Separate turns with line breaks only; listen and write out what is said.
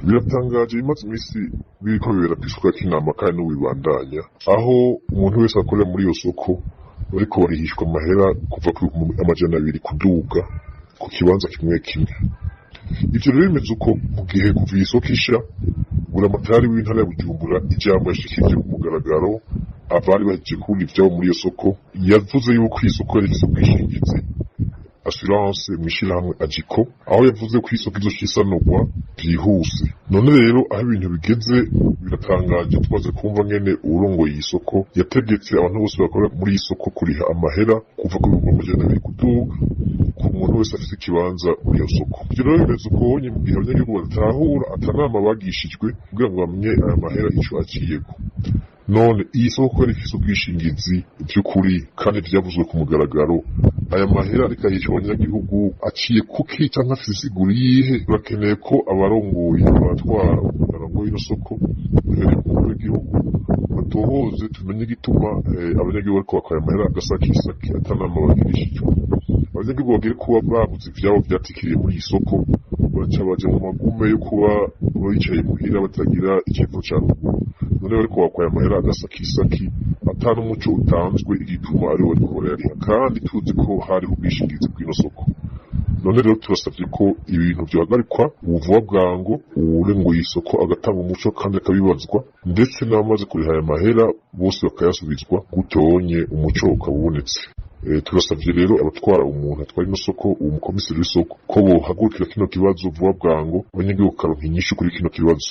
Biratangaje bimaze imisi biriko bibera kw'isoko ya Kinama kandi n'ubibandanya, aho umuntu wese akorera muri iyo soko bariko barihishwa amahera kuva ku 200 kuduga ku kibanza kimwe kimwe. Ivyo rero bimeze uko mu gihe kuva iyi soko isha, buramatari w'intara ya Bujumbura ijambo yashikirije ku mugaragaro abari bahejeje kubura ivyabo muri iyo soko, yavuze yuko iyi soko yari ifise ubwishingizi assurance mw'ishirahamwe Agiko, aho yavuze ko isoko izosanurwa vyihuse. None rero aho ibintu bigeze biratangaje, twaze kumva ngene uwurongoye iyi soko yategetse abantu bose bakora muri iyi soko kuriha amahera kuva ku 200 kuduga ku muntu wese afise ikibanza muri iyo soko. Ivyo rero bimeze uko mu gihe abanyagihugu badatahura atanama bagishijwe kugira ngo bamenye aya mahera ico aciyeko. None iyi soko yari ifise ubwishingizi vy'ukuri kandi vyavuzwe ku mugaragaro, aya mahera ariko ahisha abanyagihugu aciye kuki canke afise isiguro yihe? Bakeneye ko abarongoye abatwara barongoye ino soko uhereye ku mukuru w'igihugu batohoze tumenye igituma abanyagihugu bariko bakora amahera agasakisaki atanama bagirishijwe. Abanyagihugu bagire kuba babuze ivyabo vyatikiriye muri iyi soko, baca baja mu magume yo kuba bicaye muhira batagira ikivo ca ruguru. None bariko bakora amahera agasakisaki atari umuco utanzwe igituma ari we ariko barayariha, kandi tuzi ko hariho ubwishingizi bw'ino soko. None rero turasavye ko ibintu vyohagarikwa ubuvuba bwango, uwurongoye isoko agatanga umuco kandi akabibazwa, ndetse n'abamaze kuriha aya mahera bose bakayasubizwa, gutonye umuco ukaba ubonetse. Turasavye rero abatwara umuntu atwara ino soko, umukomiseri w'isoko, ko bohagurukira kino kibazo vuba bwango, abanyagihugu bakaronka inyishu kuri kino kibazo.